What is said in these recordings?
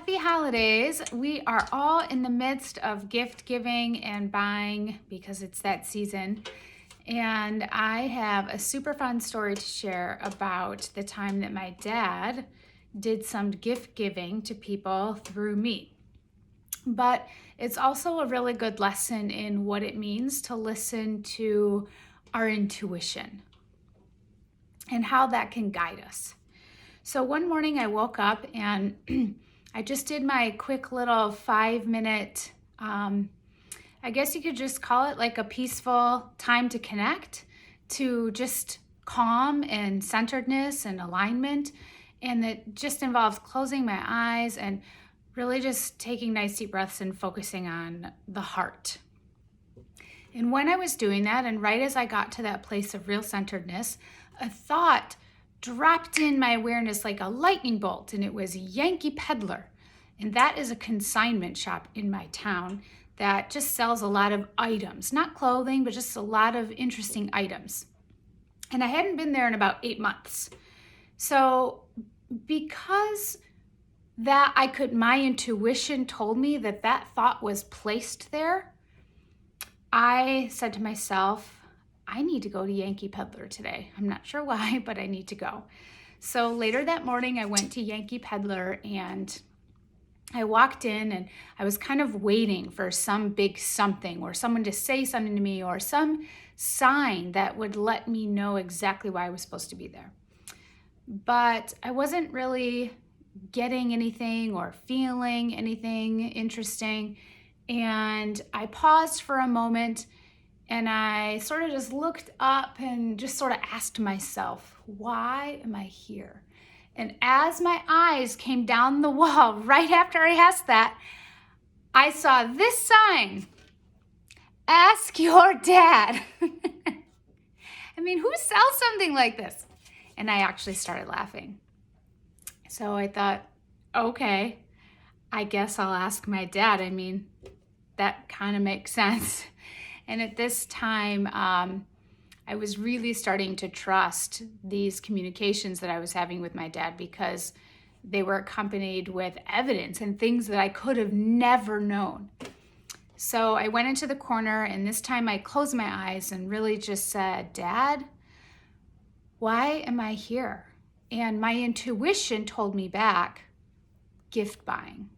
Happy holidays. We are all in the midst of gift giving and buying because it's that season. And I have a super fun story to share about the time that my dad did some gift giving to people through me. But it's also a really good lesson in what it means to listen to our intuition and how that can guide us. So one morning I woke up and I just did my quick little 5-minute, I guess you could just call it like a peaceful time to connect, to just calm and centeredness and alignment. And it just involves closing my eyes and really just taking nice deep breaths and focusing on the heart. And when I was doing that, and right as I got to that place of real centeredness, a thought dropped in my awareness like a lightning bolt, and it was Yankee Peddler. And that is a consignment shop in my town that just sells a lot of items, not clothing, but just a lot of interesting items. And I hadn't been there in about 8 months. So because my intuition told me that that thought was placed there, I said to myself, I need to go to Yankee Peddler today. I'm not sure why, but I need to go. So later that morning, I went to Yankee Peddler and I walked in and I was kind of waiting for some big something or someone to say something to me or some sign that would let me know exactly why I was supposed to be there. But I wasn't really getting anything or feeling anything interesting. And I paused for a moment and I sort of just looked up and just sort of asked myself, why am I here? And as my eyes came down the wall, right after I asked that, I saw this sign, ask your dad. I mean, who sells something like this? And I actually started laughing. So I thought, okay, I guess I'll ask my dad. I mean, that kind of makes sense. And at this time, I was really starting to trust these communications that I was having with my dad because they were accompanied with evidence and things that I could have never known. So I went into the corner, and this time I closed my eyes and really just said, Dad, why am I here? And my intuition told me back, gift buying.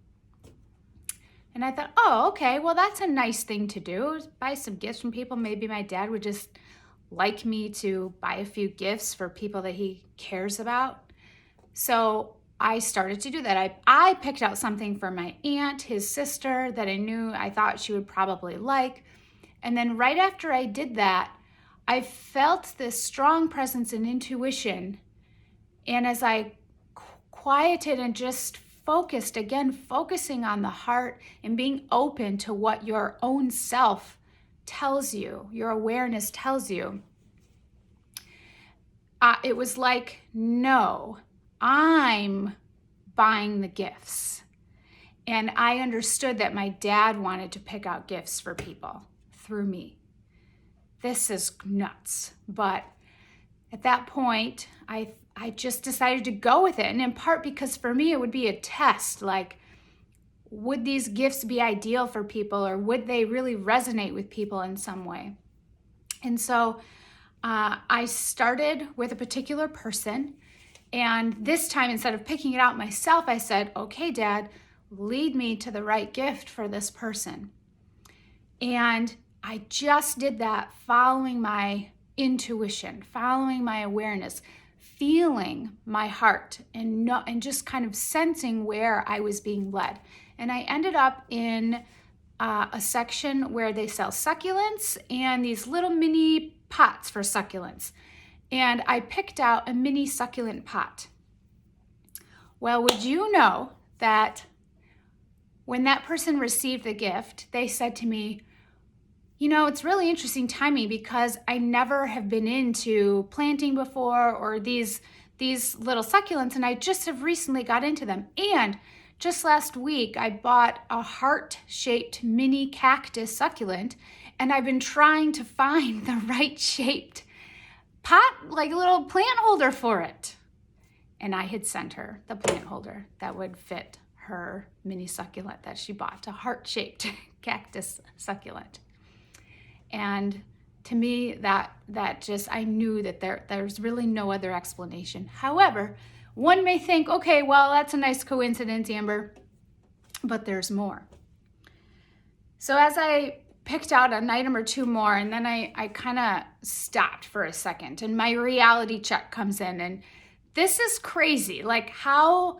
And I thought, oh, okay, well, that's a nice thing to do. Buy some gifts from people. Maybe my dad would just like me to buy a few gifts for people that he cares about. So I started to do that. I picked out something for my aunt, his sister, that I thought she would probably like. And then right after I did that, I felt this strong presence and intuition. And as I quieted and just focused, again, focusing on the heart and being open to what your own self tells you, your awareness tells you, it was like, no, I'm buying the gifts. And I understood that my dad wanted to pick out gifts for people through me. This is nuts. But at that point, I just decided to go with it. And in part because for me, it would be a test. Like, would these gifts be ideal for people, or would they really resonate with people in some way? And so I started with a particular person. And this time, instead of picking it out myself, I said, okay, Dad, lead me to the right gift for this person. And I just did that following my intuition, following my awareness, feeling my heart and just kind of sensing where I was being led. And I ended up in a section where they sell succulents and these little mini pots for succulents. And I picked out a mini succulent pot. Well, would you know that when that person received the gift, they said to me, you know, it's really interesting timing because I never have been into planting before or these little succulents, and I just have recently got into them. And just last week, I bought a heart-shaped mini cactus succulent, and I've been trying to find the right shaped pot, like a little plant holder for it. And I had sent her the plant holder that would fit her mini succulent that she bought, a heart-shaped cactus succulent. And to me, that just, I knew that there's really no other explanation. However, one may think, okay, well, that's a nice coincidence, Amber, but there's more. So as I picked out an item or two more, and then I kind of stopped for a second, and my reality check comes in, and this is crazy. Like, how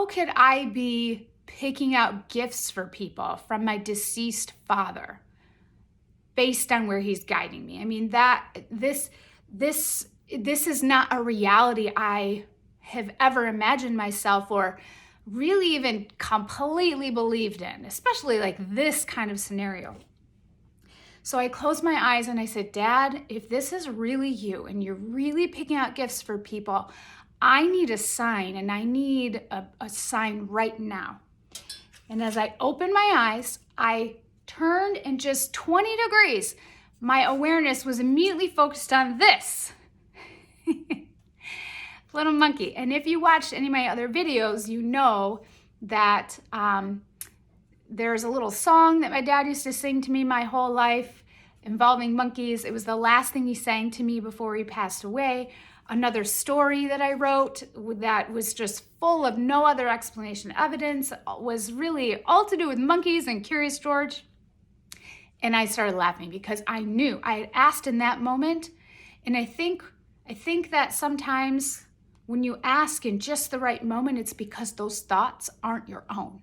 could I be picking out gifts for people from my deceased father based on where he's guiding me? I mean, this is not a reality I have ever imagined myself or really even completely believed in, especially like this kind of scenario. So I closed my eyes and I said, Dad, if this is really you and you're really picking out gifts for people, I need a sign, and I need a sign right now. And as I opened my eyes, I turned, and just 20 degrees, my awareness was immediately focused on this little monkey. And if you watched any of my other videos, you know that there's a little song that my dad used to sing to me my whole life involving monkeys. It was the last thing he sang to me before he passed away. Another story that I wrote that was just full of no other explanation evidence was really all to do with monkeys and Curious George. And I started laughing because I knew I had asked in that moment. And I think that sometimes when you ask in just the right moment, it's because those thoughts aren't your own.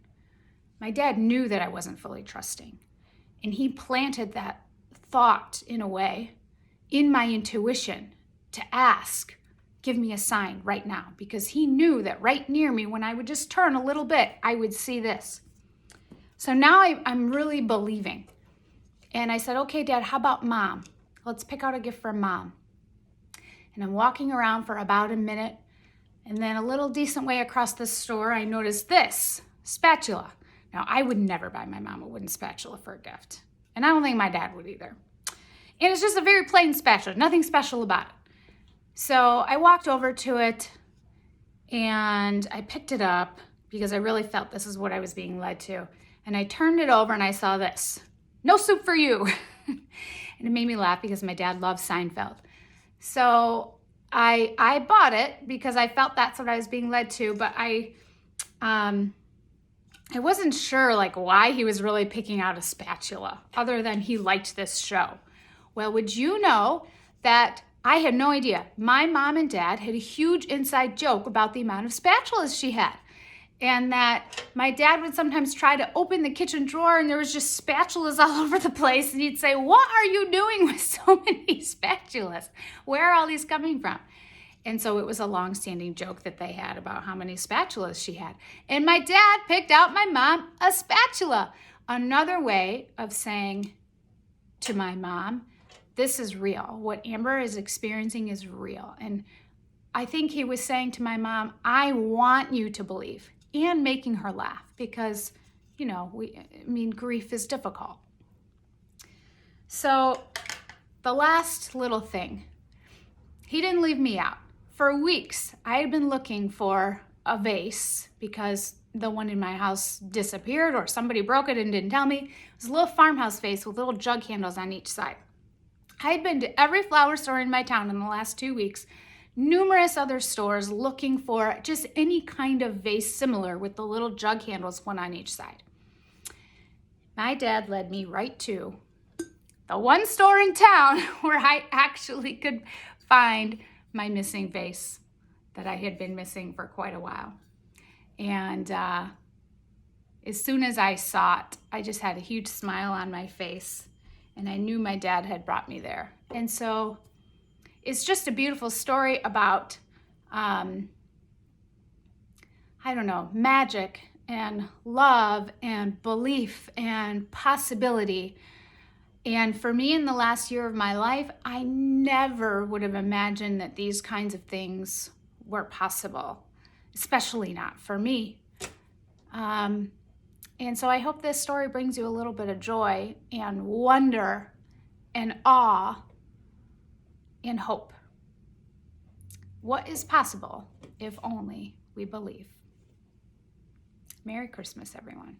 My dad knew that I wasn't fully trusting, and he planted that thought in a way in my intuition to ask, give me a sign right now, because he knew that right near me, when I would just turn a little bit, I would see this. So now I'm really believing. And I said, okay, Dad, how about Mom? Let's pick out a gift for Mom. And I'm walking around for about a minute, and then a little decent way across the store, I noticed this spatula. Now, I would never buy my mom a wooden spatula for a gift, and I don't think my dad would either. And it's just a very plain spatula, nothing special about it. So I walked over to it, and I picked it up because I really felt this is what I was being led to. And I turned it over, and I saw this, no soup for you. And it made me laugh because my dad loves Seinfeld. So I bought it because I felt that's what I was being led to, but I wasn't sure like why he was really picking out a spatula other than he liked this show. Well, would you know that I had no idea. My mom and dad had a huge inside joke about the amount of spatulas she had. And that my dad would sometimes try to open the kitchen drawer and there was just spatulas all over the place. And he'd say, what are you doing with so many spatulas? Where are all these coming from? And so it was a long-standing joke that they had about how many spatulas she had. And my dad picked out my mom a spatula. Another way of saying to my mom, this is real. What Amber is experiencing is real. And I think he was saying to my mom, I want you to believe, and making her laugh because, grief is difficult. So the last little thing, he didn't leave me out. For weeks, I had been looking for a vase because the one in my house disappeared or somebody broke it and didn't tell me. It was a little farmhouse vase with little jug handles on each side. I had been to every flower store in my town in the last 2 weeks, numerous other stores looking for just any kind of vase similar with the little jug handles, one on each side. My dad led me right to the one store in town where I actually could find my missing vase that I had been missing for quite a while. And as soon as I saw it, I just had a huge smile on my face, and I knew my dad had brought me there. And so it's just a beautiful story about, magic and love and belief and possibility. And for me in the last year of my life, I never would have imagined that these kinds of things were possible, especially not for me. And so I hope this story brings you a little bit of joy and wonder and awe and hope. What is possible if only we believe? Merry Christmas, everyone.